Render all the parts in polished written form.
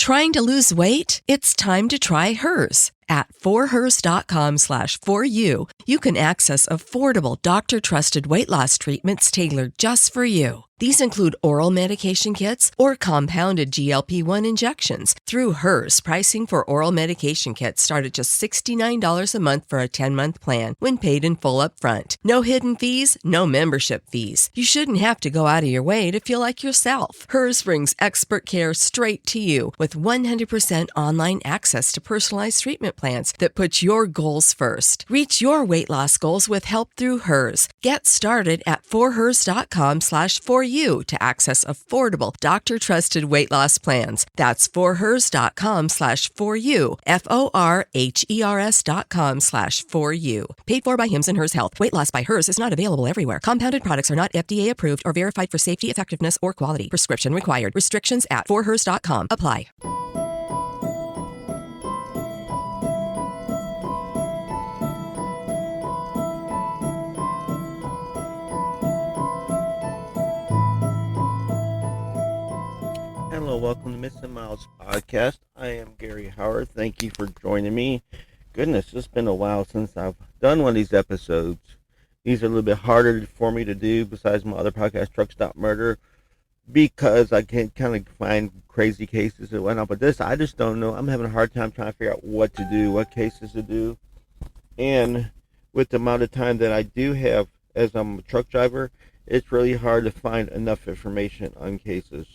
Trying to lose weight? It's time to try Hers. At forhers.com/4u, you can access affordable, doctor-trusted weight loss treatments tailored just for you. These include oral medication kits or compounded GLP-1 injections. Through Hers, pricing for oral medication kits start at just $69 a month for a 10-month plan when paid in full upfront. No hidden fees, no membership fees. You shouldn't have to go out of your way to feel like yourself. Hers brings expert care straight to you with 100% online access to personalized treatment plans that put your goals first. Reach your weight loss goals with help through Hers. Get started at forhers.com/4u to access affordable, doctor-trusted weight loss plans. That's forhers.com/4u, forhers.com/4u. Paid for by Hims and Hers Health. Weight loss by Hers is not available everywhere. Compounded products are not FDA approved or verified for safety, effectiveness, or quality. Prescription required. Restrictions at forhers.com apply. Hello, welcome to Missing Miles Podcast. I am Gary Howard. Thank you for joining me. Goodness, it's been a while since I've done one of these episodes. These are a little bit harder for me to do besides my other podcast, Truck Stop Murder, because I can't kind of find crazy cases and whatnot. But this, I just don't know. I'm having a hard time trying to figure out what to do, what cases to do. And with the amount of time that I do have as I'm a truck driver, it's really hard to find enough information on cases.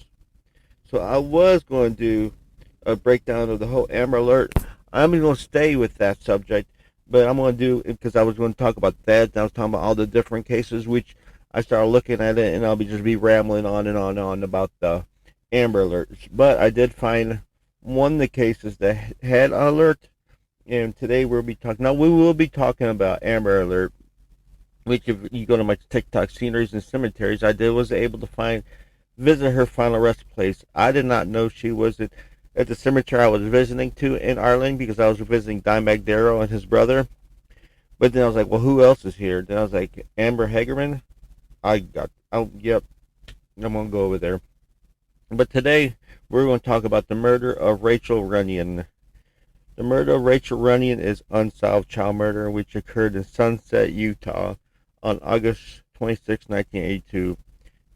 So I was going to do a breakdown of the whole Amber Alert. I'm going to stay with that subject, but I'm going to do it because I was going to talk about that. And I was talking about all the different cases, which I started looking at it, and I'll just be rambling on and on and on about the Amber Alerts. But I did find one of the cases that had an alert, and today we will be talking about Amber Alert, which if you go to my TikTok sceneries and cemeteries, was able to visit her final rest place. I did not know she was at the cemetery I was visiting to in Arlen because I was visiting Dimebag Darrell and his brother. But then I was like, well, who else is here? Then I was like, Amber Hagerman? Yep, I'm going to go over there. But today, we're going to talk about the murder of Rachael Runyan. The murder of Rachael Runyan is unsolved child murder, which occurred in Sunset, Utah on August 26, 1982.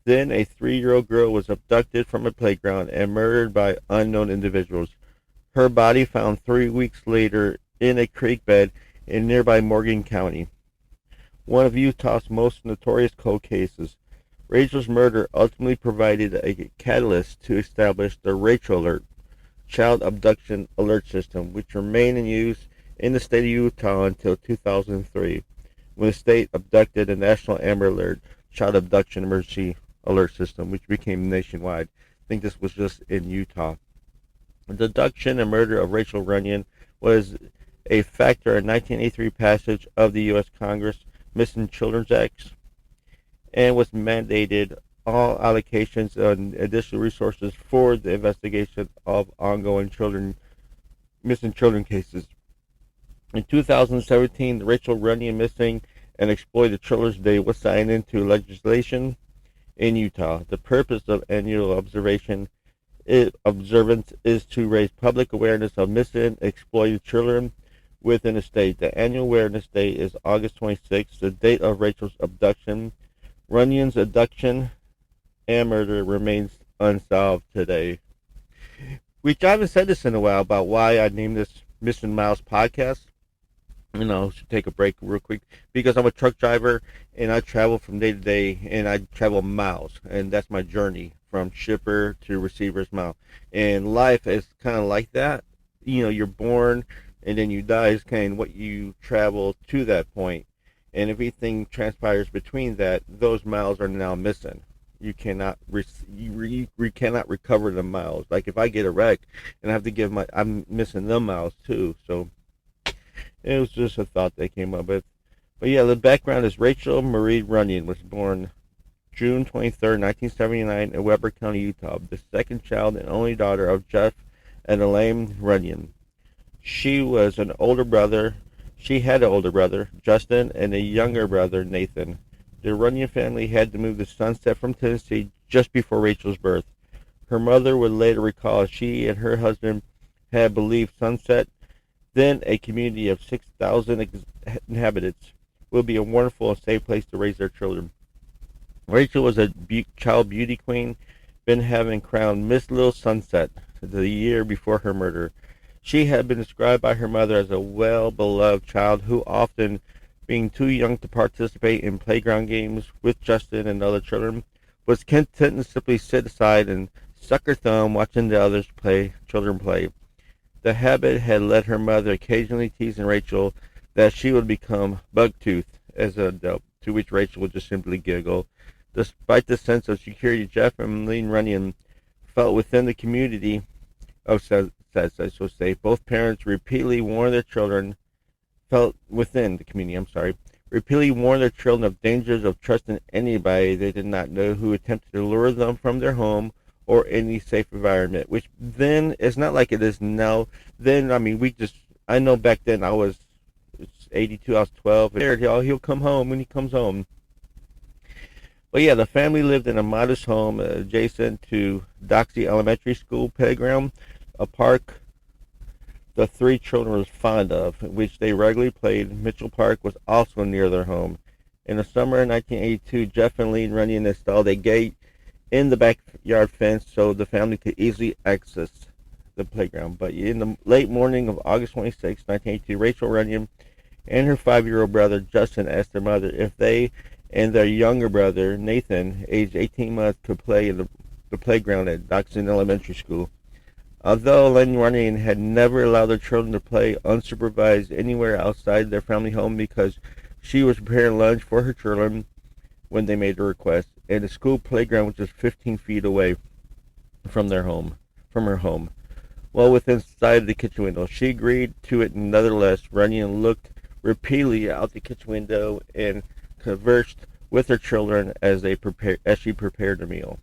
Then a 3-year-old girl was abducted from a playground and murdered by unknown individuals. Her body found 3 weeks later in a creek bed in nearby Morgan County. One of Utah's most notorious cold cases. Rachael's murder ultimately provided a catalyst to establish the Rachael Alert, child abduction alert system, which remained in use in the state of Utah until 2003, when the state abducted a national Amber Alert, child abduction emergency alert system, which became nationwide. I think this was just in Utah. The abduction and murder of Rachael Runyan was a factor in 1983 passage of the U.S. Congress Missing Children's Act and was mandated all allocations and additional resources for the investigation of ongoing missing children cases. In 2017, the Rachael Runyan Missing and Exploited Children's Day was signed into legislation in Utah. The purpose of annual observance is to raise public awareness of missing, exploited children within the state. The annual awareness day is August 26th, the date of Rachael's abduction. Runyan's abduction and murder remains unsolved today. Which I haven't said this in a while about why I named this Missing Miles podcast. Should take a break real quick because I'm a truck driver and I travel from day to day and I travel miles, and that's my journey from shipper to receiver's mile. And life is kind of like that. You're born and then you die is kind of what you travel to that point. And if anything transpires between that, those miles are now missing. You cannot cannot recover the miles. Like if I get a wreck and I have to I'm missing them miles too. So it was just a thought they came up with. But yeah, the background is Rachael Marie Runyan was born June 23rd, 1979 in Weber County, Utah, the second child and only daughter of Jeff and Elaine Runyan. She had an older brother, Justin, and a younger brother, Nathan. The Runyan family had to move to Sunset from Tennessee just before Rachael's birth. Her mother would later recall she and her husband had believed Sunset, then a community of 6,000 inhabitants, would be a wonderful and safe place to raise their children. Rachel was a child beauty queen, been having crowned Miss Little Sunset the year before her murder. She had been described by her mother as a well-beloved child who often, being too young to participate in playground games with Justin and other children, was content to simply sit aside and suck her thumb watching the others children play. The habit had led her mother occasionally teasing Rachel that she would become bug-toothed as an adult, to which Rachel would just simply giggle. Despite the sense of security Jeff and Rachael Runyan felt within the community of safe, both parents repeatedly warned their children repeatedly warned their children of dangers of trusting anybody they did not know who attempted to lure them from their home or any safe environment, which then is not like it is now. Then, I know back then it's 82, I was 12, and he'll come home when he comes home. But yeah, the family lived in a modest home adjacent to Doxey Elementary School playground, a park the three children were fond of, which they regularly played. Mitchell Park was also near their home. In the summer of 1982, Jeff and Rachael Runyan installed a gate in the backyard fence so the family could easily access the playground. But in the late morning of August 26, 1982, Rachael Runyan and her 5-year-old brother Justin asked their mother if they and their younger brother Nathan, aged 18 months, could play in the playground at Doxey Elementary School. Although Rachael Runyan had never allowed their children to play unsupervised anywhere outside their family home because she was preparing lunch for her children when they made the request, and the school playground was just 15 feet away from her home, well within sight of the kitchen window. She agreed to it nonetheless. Runyan looked repeatedly out the kitchen window and conversed with her children as she prepared a meal.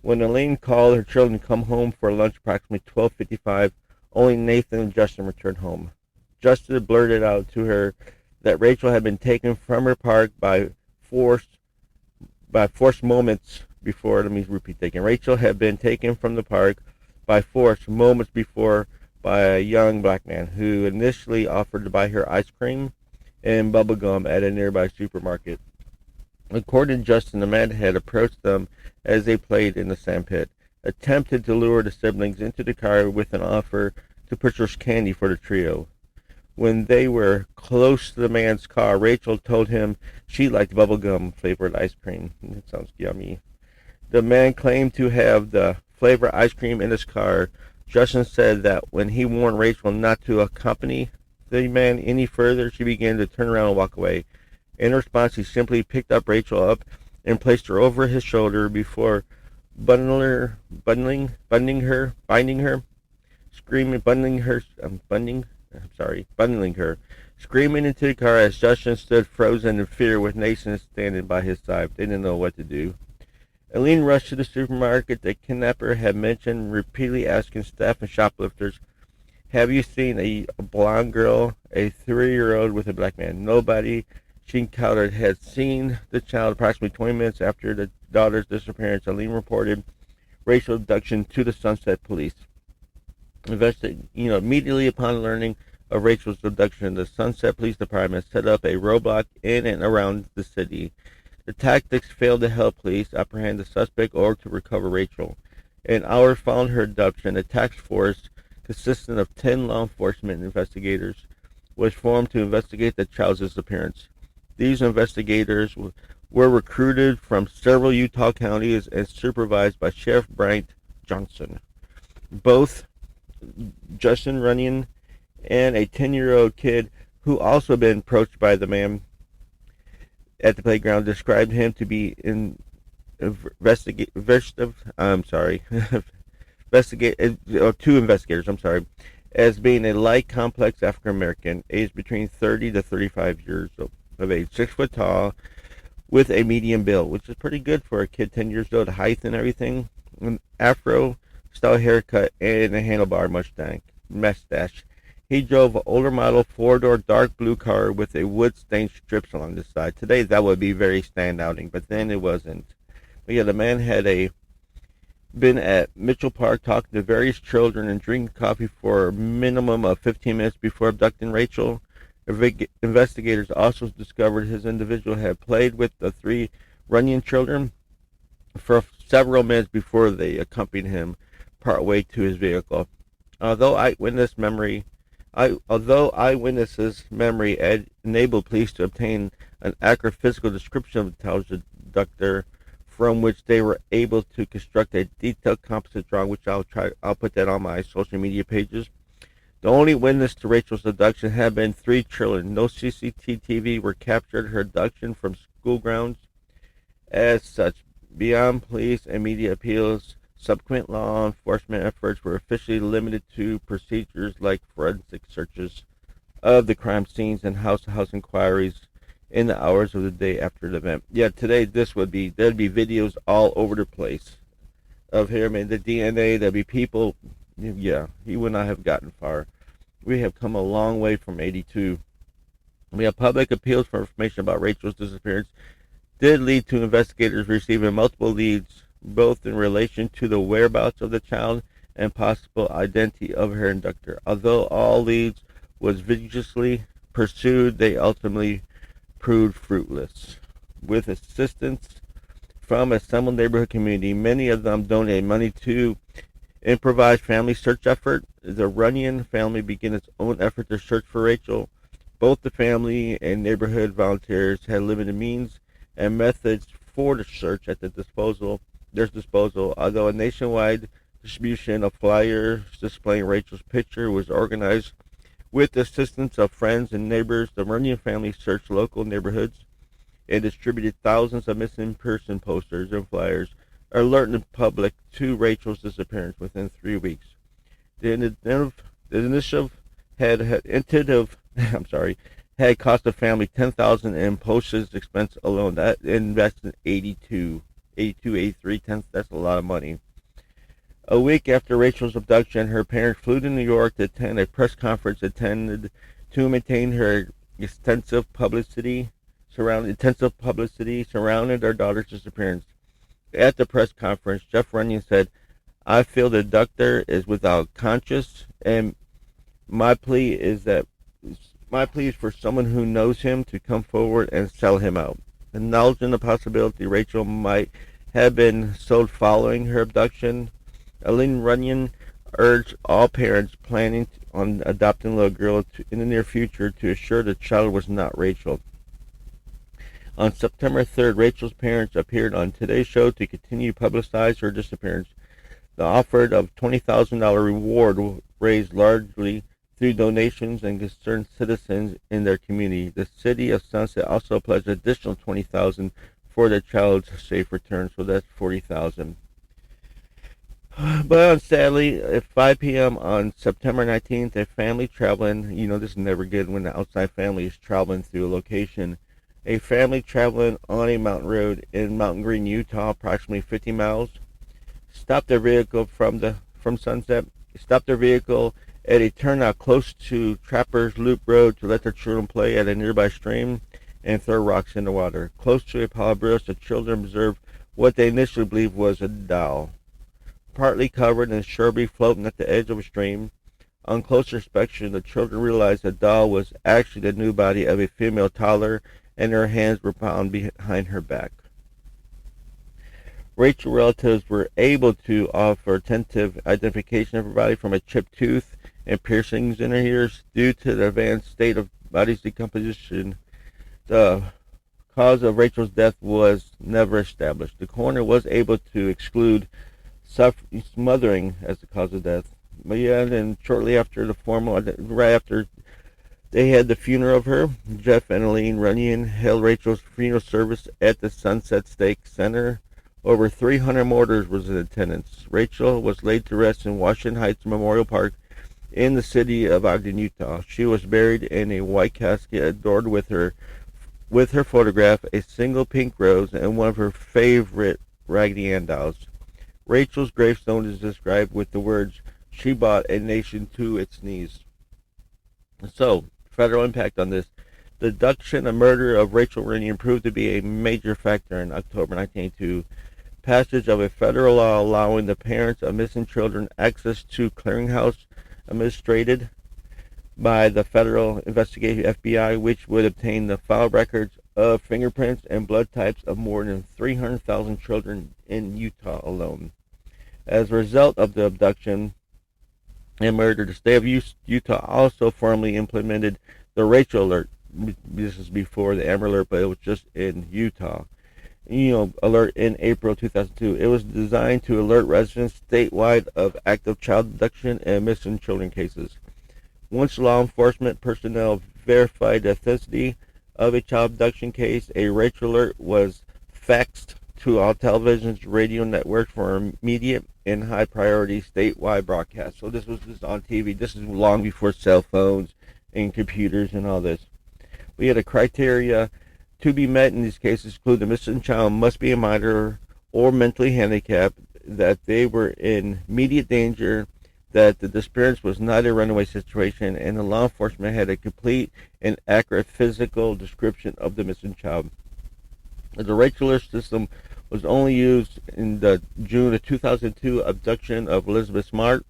When Elaine called her children to come home for lunch approximately 12:55, only Nathan and Justin returned home. Justin blurted out to her that Rachel had been taken from her park by force moments before. Let me repeat that again. Rachel had been taken from the park by force moments before by a young black man who initially offered to buy her ice cream and bubble gum at a nearby supermarket. According to Justin, the man had approached them as they played in the sandpit, attempted to lure the siblings into the car with an offer to purchase candy for the trio. When they were close to the man's car, Rachel told him she liked bubblegum flavored ice cream. It sounds yummy. The man claimed to have the flavored ice cream in his car. Justin said that when he warned Rachel not to accompany the man any further, she began to turn around and walk away. In response, he simply picked up Rachel up and placed her over his shoulder before bundling her, screaming into the car as Justin stood frozen in fear with Nathan standing by his side. They didn't know what to do. Elaine rushed to the supermarket. The kidnapper had mentioned, repeatedly asking staff and shoplifters, "Have you seen a blonde girl, a 3-year-old with a black man?" Nobody she encountered had seen the child. Approximately 20 minutes after the daughter's disappearance, Elaine reported Rachel's abduction to the Sunset Police. Immediately upon learning of Rachel's abduction, the Sunset Police Department set up a roadblock in and around the city. The tactics failed to help police apprehend the suspect or to recover Rachel. An hour following her abduction, a task force consisting of 10 law enforcement investigators was formed to investigate the child's disappearance. These investigators were recruited from several Utah counties and supervised by Sheriff Bryant Johnson. Both Justin Runyan and a 10-year-old kid who also been approached by the man at the playground described him to be two investigators, as being a light, complex African American, aged between 30 to 35 years of age, 6 foot tall, with a medium build, which is pretty good for a kid 10 years old, height and everything, an afro style haircut, and a handlebar mustache. He drove an older model 4-door dark blue car with a wood stained strips along the side. Today that would be very standouting, but then it wasn't. But yeah, the man had a been at Mitchell Park talking to various children and drinking coffee for a minimum of 15 minutes before abducting Rachael. Investigators also discovered his individual had played with the three Runyan children for several minutes before they accompanied him partway to his vehicle. Although eyewitnesses' memory enabled police to obtain an accurate physical description of the child's abductor, from which they were able to construct a detailed composite drawing, which I'll put that on my social media pages. The only witness to Rachael's abduction had been three children. No CCTV were captured her abduction from school grounds. As such, beyond police and media appeals, subsequent law enforcement efforts were officially limited to procedures like forensic searches of the crime scenes and house-to-house inquiries in the hours of the day after the event. Yeah, today there'd be videos all over the place of him and the DNA. There'd be people. Yeah, he would not have gotten far. We have come a long way from 82. We have public appeals for information about Rachael's disappearance did lead to investigators receiving multiple leads, both in relation to the whereabouts of the child and possible identity of her abductor. Although all leads was vigorously pursued, they ultimately proved fruitless. With assistance from a assembled neighborhood community, many of them donated money to improvised family search effort. The Runyan family began its own effort to search for Rachael. Both the family and neighborhood volunteers had limited means and methods for the search at their disposal, although a nationwide distribution of flyers displaying Rachael's picture was organized with the assistance of friends and neighbors. The Runyan family searched local neighborhoods and distributed thousands of missing person posters and flyers, alerting the public to Rachael's disappearance within 3 weeks. The initiative had cost the family $10,000 in postage expense alone. That invested 83 cents. That's a lot of money. A week after Rachael's abduction, her parents flew to New York to attend a press conference intended to maintain her intensive publicity surrounding their daughter's disappearance. At the press conference, Jeff Runyan said, "I feel the abductor is without conscience, and my plea is for someone who knows him to come forward and sell him out." Acknowledging the possibility Rachael might have been sold following her abduction, Eileen Runyan urged all parents planning on adopting a little girl in the near future to assure the child was not Rachael. On September 3rd, Rachael's parents appeared on Today's Show to continue to publicize her disappearance. The offer of $20,000 reward raised largely through donations and concerned citizens in their community. The city of Sunset also pledged an additional $20,000 for the child's safe return, so that's $40,000. But sadly, at 5 p.m. on September 19th, a family traveling, this is never good when the outside family is traveling through a location. A family traveling on a mountain road in Mountain Green, Utah, approximately 50 miles, stopped their vehicle at a turnout close to Trappers Loop Road to let their children play at a nearby stream and throw rocks in the water. Close to a pile of bricks, the children observed what they initially believed was a doll, partly covered in shrubbery floating at the edge of a stream. On closer inspection, the children realized the doll was actually the new body of a female toddler, and her hands were bound behind her back. Rachael relatives were able to offer tentative identification of her body from a chipped tooth and piercings in her ears. Due to the advanced state of body's decomposition, the cause of Rachael's death was never established. The coroner was able to exclude smothering as the cause of death. But yeah, then shortly after right after they had the funeral of her, Jeff and Eileen Runyan held Rachael's funeral service at the Sunset Stake Center. Over 300 mourners was in attendance. Rachael was laid to rest in Washington Heights Memorial Park in the city of Ogden, Utah. She was buried in a white casket adorned with her photograph, a single pink rose, and one of her favorite Raggedy Ann dolls. Rachael's gravestone is described with the words, "She brought a nation to its knees." So, federal impact on this. The abduction and murder of Rachael Runyan proved to be a major factor in October 1982. passage of a federal law allowing the parents of missing children access to clearinghouse administrated by the Federal Investigative FBI, which would obtain the file records of fingerprints and blood types of more than 300,000 children in Utah alone. As a result of the abduction and murder, the state of Utah also formally implemented the Rachael Alert. This is before the Amber Alert, but it was just in Utah. Alert in April 2002. It was designed to alert residents statewide of active child abduction and missing children cases. Once law enforcement personnel verified the authenticity of a child abduction case, a Rachael Alert was faxed to all televisions, radio networks for immediate and high priority statewide broadcast. So this was just on TV. This is long before cell phones and computers and all this. We had a criteria to be met in these cases include the missing child must be a minor or mentally handicapped, that they were in immediate danger, that the disappearance was not a runaway situation, and the law enforcement had a complete and accurate physical description of the missing child. The Rachael Alert system was only used in the June of 2002 abduction of Elizabeth Smart,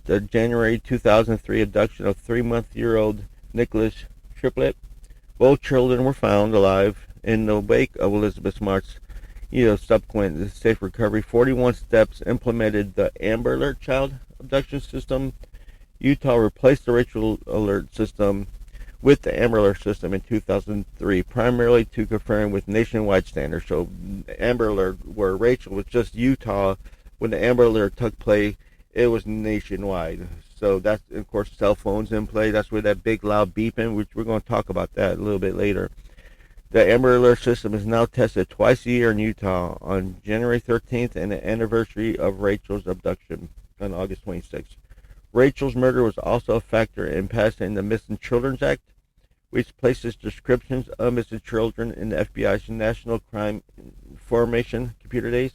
the January 2003 abduction of 3-month-old Nicholas Triplett. Both children were found alive in the wake of Elizabeth Smart's subsequent safe recovery. 41 steps implemented the Amber Alert child abduction system. Utah replaced the Rachael Alert system with the Amber Alert system in 2003, primarily to conform with nationwide standards. So Amber Alert, where Rachael was just Utah, when the Amber Alert took place, it was nationwide. So that's, of course, cell phones in play. That's where that big loud beeping, which we're going to talk about that a little bit later. The Amber Alert system is now tested twice a year in Utah on January 13th and the anniversary of Rachel's abduction on August 26th. Rachel's murder was also a factor in passing the Missing Children Act, which places descriptions of missing children in the FBI's National Crime Information computer days.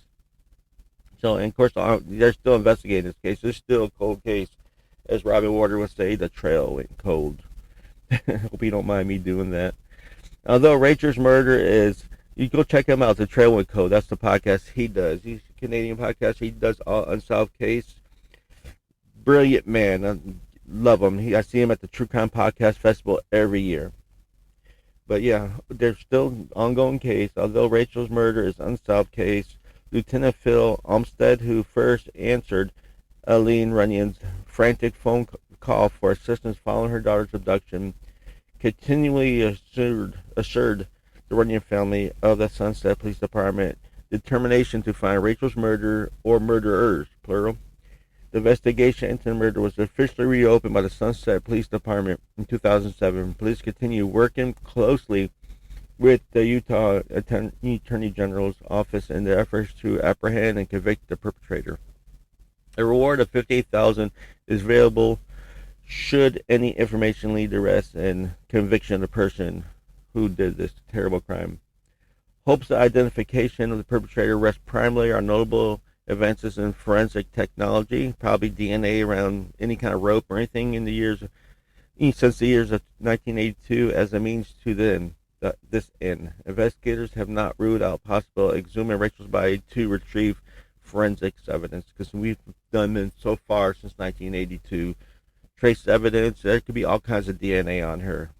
So, and of course, they're still investigating this case. It's still a cold case. As Robin Warder would say, the trail went cold. Hope you don't mind me doing that. Although Rachel's murder is, you go check him out, The Trail Went Cold. That's the podcast he does. He's a Canadian podcast. He does all unsolved case. Brilliant man. I love him. I see him at the True Crime Podcast Festival every year. But yeah, there's still ongoing case. Although Rachel's murder is unsolved case, Lieutenant Phil Olmsted, who first answered Rachael Runyan's frantic phone call for assistance following her daughter's abduction, continually assured the Runyan family of the Sunset Police Department determination to find Rachel's murderer or murderers, plural. The investigation into the murder was officially reopened by the Sunset Police Department in 2007. Police continue working closely with the Utah Attorney General's office in their efforts to apprehend and convict the perpetrator. A reward of $58,000 is available should any information lead to arrest and conviction of the person who did this terrible crime. Hopes of identification of the perpetrator rest primarily on notable advances in forensic technology, probably DNA around any kind of rope or anything since the years of 1982 as a means to this end. Investigators have not ruled out possible exhuming Rachel's body to retrieve forensics evidence, because we've done it so far since 1982. Trace evidence, there could be all kinds of DNA on her.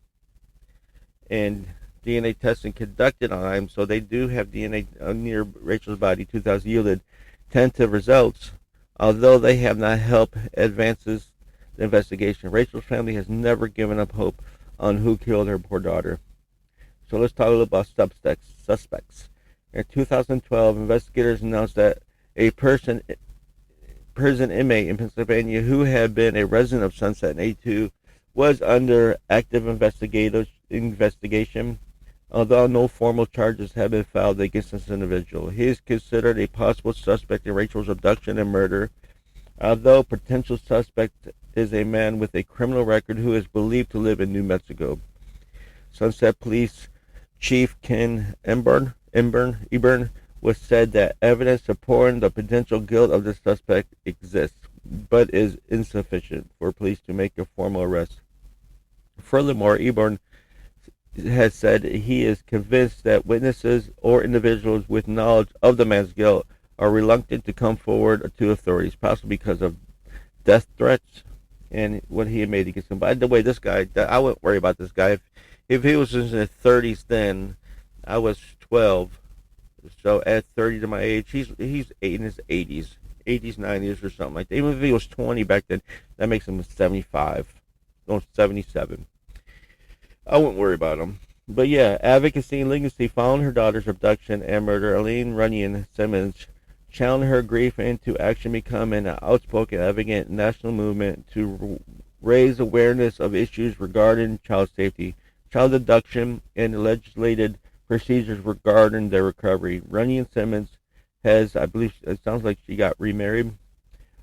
And DNA testing conducted on them, so they do have DNA near Rachel's body. 2000 yielded tentative results, although they have not helped advances the investigation. Rachel's family has never given up hope on who killed her poor daughter. So let's talk a little about suspects. In 2012, investigators announced that a prison inmate in Pennsylvania who had been a resident of Sunset in 82 was under active investigation. Although no formal charges have been filed against this individual, he is considered a possible suspect in Rachel's abduction and murder. Although potential suspect is a man with a criminal record who is believed to live in New Mexico. Sunset Police Chief Ken Ebern was said that evidence supporting the potential guilt of the suspect exists, but is insufficient for police to make a formal arrest. Furthermore, Ebern has said he is convinced that witnesses or individuals with knowledge of the man's guilt are reluctant to come forward to authorities, possibly because of death threats and what he had made against him. By the way, this guy, I wouldn't worry about this guy. If he was in his 30s then, I was 12. So at 30 to my age, he's in his 80s, 90s or something like that. Even if he was 20 back then, that makes him 75, no 77. I wouldn't worry about him. But yeah, advocacy and legacy following her daughter's abduction and murder. Rachael Runyan Simmons channeled her grief into action, becoming an outspoken advocate national movement to raise awareness of issues regarding child safety, child abduction, and legislated procedures regarding their recovery. Runyan Simmons has, I believe, it sounds like she got remarried.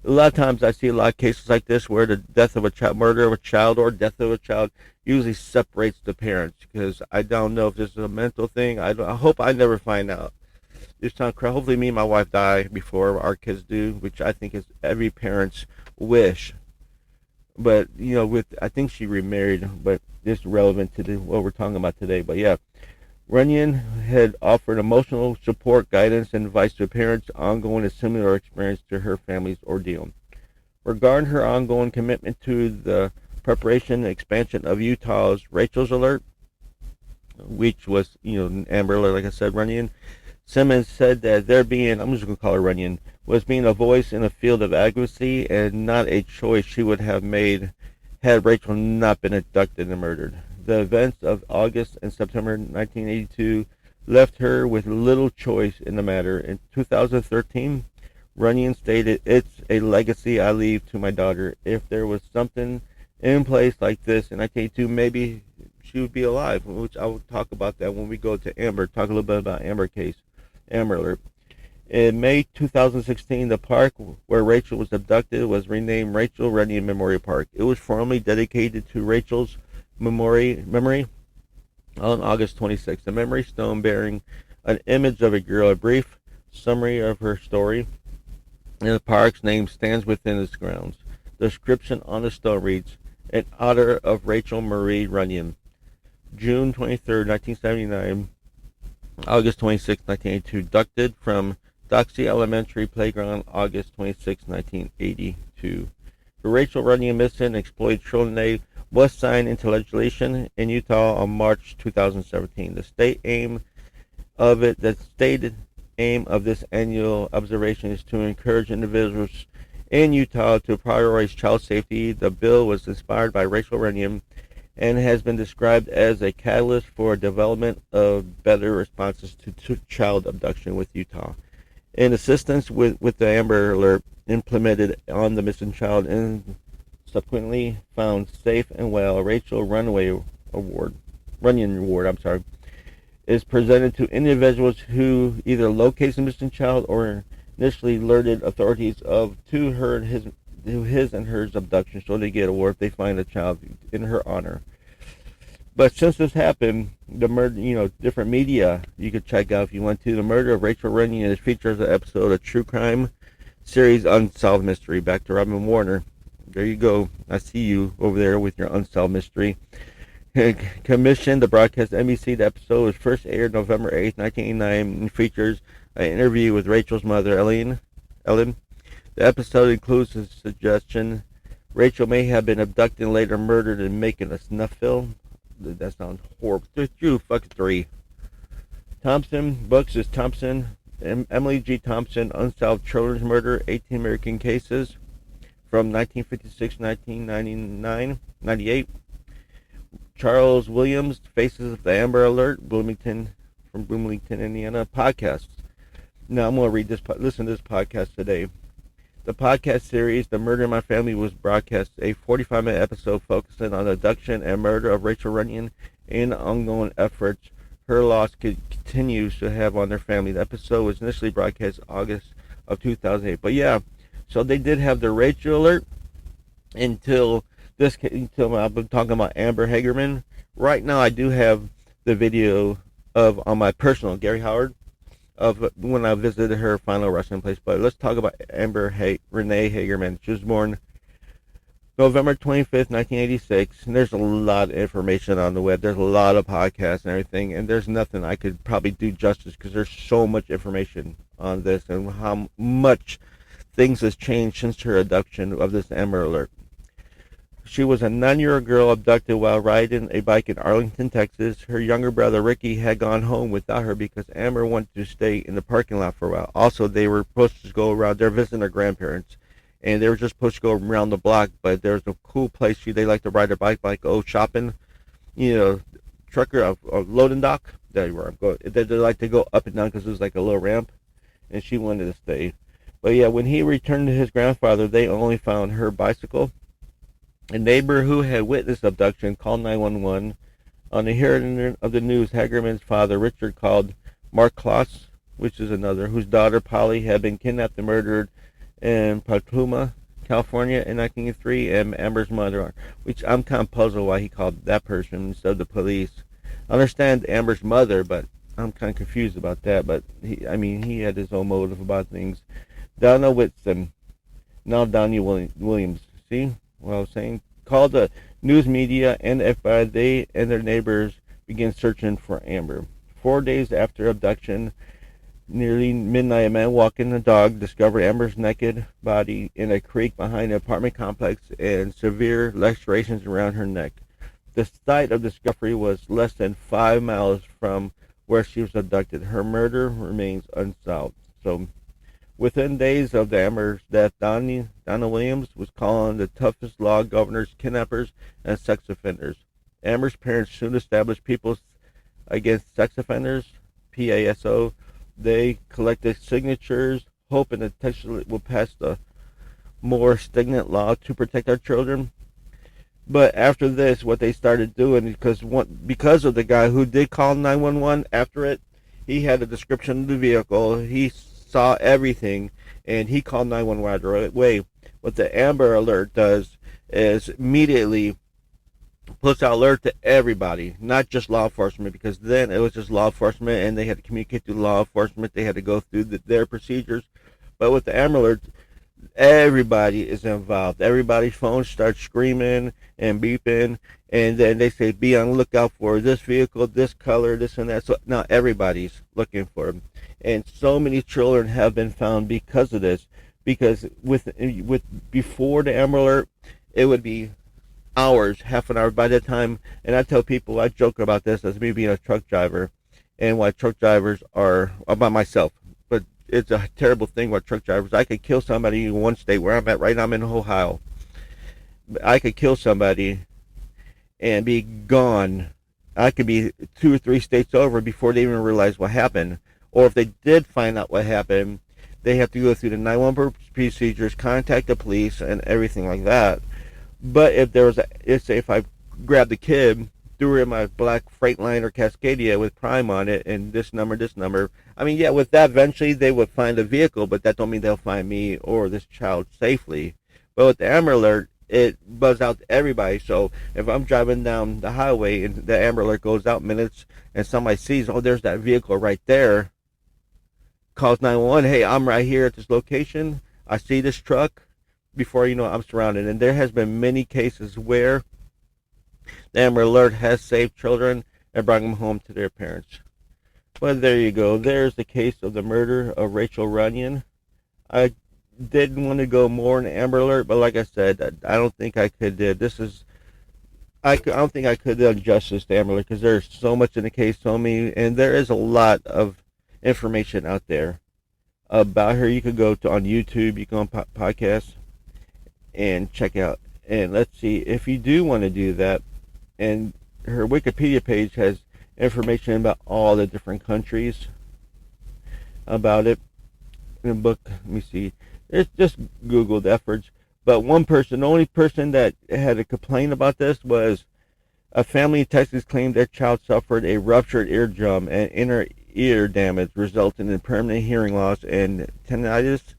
A lot of times I see a lot of cases like this where the death of a child, murder of a child, or death of a child usually separates the parents, because I don't know if this is a mental thing. I hope I never find out. This time, hopefully me and my wife die before our kids do, which I think is every parent's wish. But, I think she remarried, but it's relevant to what we're talking about today. But yeah, Runyan had offered emotional support, guidance, and advice to parents ongoing a similar experience to her family's ordeal. Regarding her ongoing commitment to the preparation and expansion of Utah's Rachel's Alert, which was, Amber Alert, like I said, Runyan Simmons said that I'm just going to call her Runyan, was being a voice in a field of advocacy and not a choice she would have made had Rachel not been abducted and murdered. The events of August and September 1982 left her with little choice in the matter. In 2013, Runyan stated, "It's a legacy I leave to my daughter. If there was something in place like this in 1982, maybe she would be alive," which I will talk about that when we go to Amber, talk a little bit about Amber case, Amber Alert. In May 2016, the park where Rachel was abducted was renamed Rachael Runyan Memorial Park. It was formally dedicated to Rachel's memory on August 26th. The memory stone bearing an image of a girl, a brief summary of her story, and the park's name stands within its grounds. The inscription on the stone reads, "In honor of Rachael Marie Runyan, June 23rd, 1979, August 26, 1982, abducted from Doxy Elementary Playground, August 26, 1982. The Rachael Runyan Missing and Exploited Children Day was signed into legislation in Utah on March 2017. The stated aim of this annual observation is to encourage individuals in Utah to prioritize child safety. The bill was inspired by Rachael Runyan and has been described as a catalyst for development of better responses to child abduction with Utah. In assistance with the Amber Alert implemented on the missing child and subsequently found safe and well, Rachael Runyan Award, is presented to individuals who either locate the missing child or initially alerted authorities to his and hers abduction, so they get award if they find a child in her honor. But since this happened, the murder, different media you could check out if you want to. The murder of Rachael Runyan is featured as an episode of true crime series Unsolved Mystery. Back to Robin Warner. There you go. I see you over there with your Unsolved Mystery. Commissioned to broadcast NBC. The episode was first aired November 8th, 1989, and features an interview with Rachel's mother, Ellen. The episode includes a suggestion Rachel may have been abducted and later murdered in making a snuff film. That sounds horrible. Drew, fucking 3. Thompson Books is Thompson. Emily G. Thompson, Unsolved Children's Murder, 18 American Cases from 1956 1999, 98. Charles Williams, Faces of the Amber Alert, from Bloomington, Indiana, podcasts. Now I'm going to listen to this podcast today. The podcast series, The Murder in My Family, was broadcast a 45-minute episode focusing on the abduction and murder of Rachael Runyan and ongoing efforts her loss continues to have on their family. The episode was initially broadcast August of 2008. But yeah, so they did have the Rachael Alert until I've been talking about Amber Hagerman. Right now I do have the video on my personal, Gary Howard, of when I visited her final resting place. But let's talk about Amber Renee Hagerman. She was born November 25th, 1986. And there's a lot of information on the web. There's a lot of podcasts and everything. And there's nothing I could probably do justice because there's so much information on this and how much things has changed since her abduction of this Amber Alert. She was a 9-year-old girl abducted while riding a bike in Arlington, Texas. Her younger brother Ricky had gone home without her because Amber wanted to stay in the parking lot for a while. Also, they were supposed to go around. They're visiting their grandparents, and they were just supposed to go around the block. But there's a cool place they like to ride their bike, like shopping, trucker a loading dock. There you are. They like to go up and down because it was like a little ramp, and she wanted to stay. But yeah, when he returned to his grandfather, they only found her bicycle. A neighbor who had witnessed the abduction called 911. On the hearing of the news, Hagerman's father, Richard, called Mark Kloss, which is another, whose daughter, Polly, had been kidnapped and murdered in Patuma, California in 1983, and Amber's mother, which I'm kind of puzzled why he called that person instead of the police. I understand Amber's mother, but I'm kind of confused about that. But he had his own motive about things. Donna Whitson, now Donnie Williams. See what I was saying? Called the news media and FBI. They and their neighbors began searching for Amber. 4 days after abduction, nearly midnight, a man walking a dog discovered Amber's naked body in a creek behind an apartment complex and severe lacerations around her neck. The site of discovery was less than 5 miles from where she was abducted. Her murder remains unsolved. So, within days of the Amber's death, Donna Williams was called on the toughest law governors, kidnappers, and sex offenders. Amber's parents soon established People Against Sex Offenders, PASO. They collected signatures, hoping that Texas will pass the more stringent law to protect our children. But after this, what they started doing, because of the guy who did call 911 after it, he had a description of the vehicle. He saw everything, and he called 911 right away. What the Amber Alert does is immediately puts out alert to everybody, not just law enforcement, because then it was just law enforcement, and they had to communicate to law enforcement. They had to go through their procedures. But with the Amber Alert, everybody is involved. Everybody's phone starts screaming and beeping, and then they say, be on the lookout for this vehicle, this color, this and that. So now everybody's looking for them. And so many children have been found because of this. Because with before the Amber Alert, it would be hours, half an hour by the time. And I tell people, I joke about this as me being a truck driver, and why truck drivers are about myself. But it's a terrible thing with truck drivers. I could kill somebody in one state where I'm at right now. I'm in Ohio. I could kill somebody and be gone. I could be 2 or 3 states over before they even realize what happened. Or if they did find out what happened, they have to go through the 911 procedures, contact the police, and everything like that. But if there was if I grabbed the kid, threw her in my black Freightliner Cascadia with Prime on it, and this number, I mean, yeah, with that, eventually they would find a vehicle, but that don't mean they'll find me or this child safely. But with the Amber Alert, it buzzed out to everybody. So if I'm driving down the highway and the Amber Alert goes out minutes, and somebody sees, oh, there's that vehicle right there, calls 911, hey, I'm right here at this location, I see this truck, before you know I'm surrounded. And there has been many cases where the Amber Alert has saved children and brought them home to their parents. But there you go. There's the case of the murder of Rachael Runyan. I didn't want to go more in Amber Alert, but like I said, I don't think I could. I don't think I could do justice to Amber Alert because there's so much in the case, so many, and there is a lot of information out there about her. You could go to on YouTube, you can go on podcasts and check out. And let's see, if you do want to do that, and her Wikipedia page has information about all the different countries about it. In the book, let me see, it's just Googled efforts. But the only person that had a complaint about this was a family in Texas claimed their child suffered a ruptured eardrum and inner ear damage resulting in permanent hearing loss and tinnitus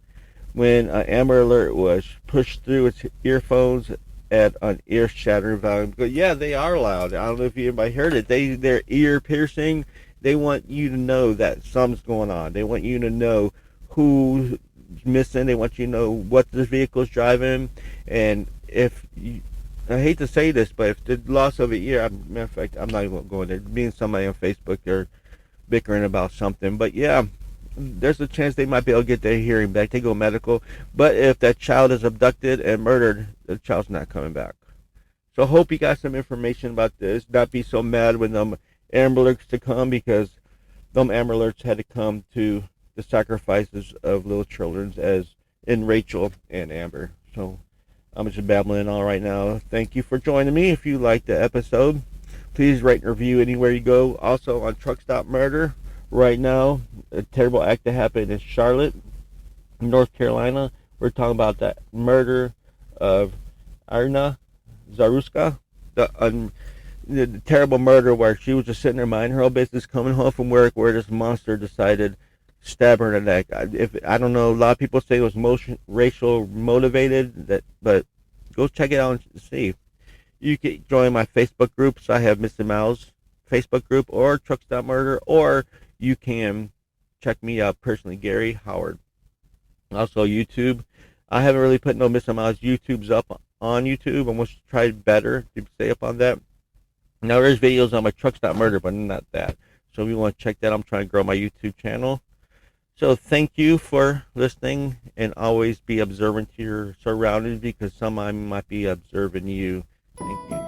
when an Amber Alert was pushed through its earphones at an ear-shattering volume. But yeah, they are loud. I don't know if anybody heard it. They're ear-piercing. They want you to know that something's going on. They want you to know who's missing. They want you to know what the vehicle's driving. And I hate to say this, but if the loss of an ear, matter of fact, I'm not even going there. Being somebody on Facebook or bickering about something. But yeah, there's a chance they might be able to get their hearing back. They go medical. But if that child is abducted and murdered, the child's not coming back. So hope you got some information about this. Not be so mad when them Amber Alerts to come, because them Amber Alerts had to come to the sacrifices of little children, as in Rachel and Amber. So I'm just babbling on right now. Thank you for joining me. If you liked the episode, please rate and review anywhere you go. Also on Truck Stop Murder, right now, a terrible act that happened in Charlotte, North Carolina. We're talking about that murder of Irina Zaruska, the terrible murder where she was just sitting there minding her own business, coming home from work, where this monster decided to stab her in the neck. I don't know, a lot of people say it was racial motivated, but go check it out and see. You can join my Facebook groups. I have Mr. Miles Facebook group, or Truck Stop Murder, or you can check me out personally, Gary Howard. Also YouTube. I haven't really put no Mr. Miles YouTubes up on YouTube. I'm going to try better to stay up on that. Now there's videos on my Truck Stop Murder, but not that. So if you want to check that, I'm trying to grow my YouTube channel. So thank you for listening, and always be observant to your surroundings, because somebody might be observing you. Thank you.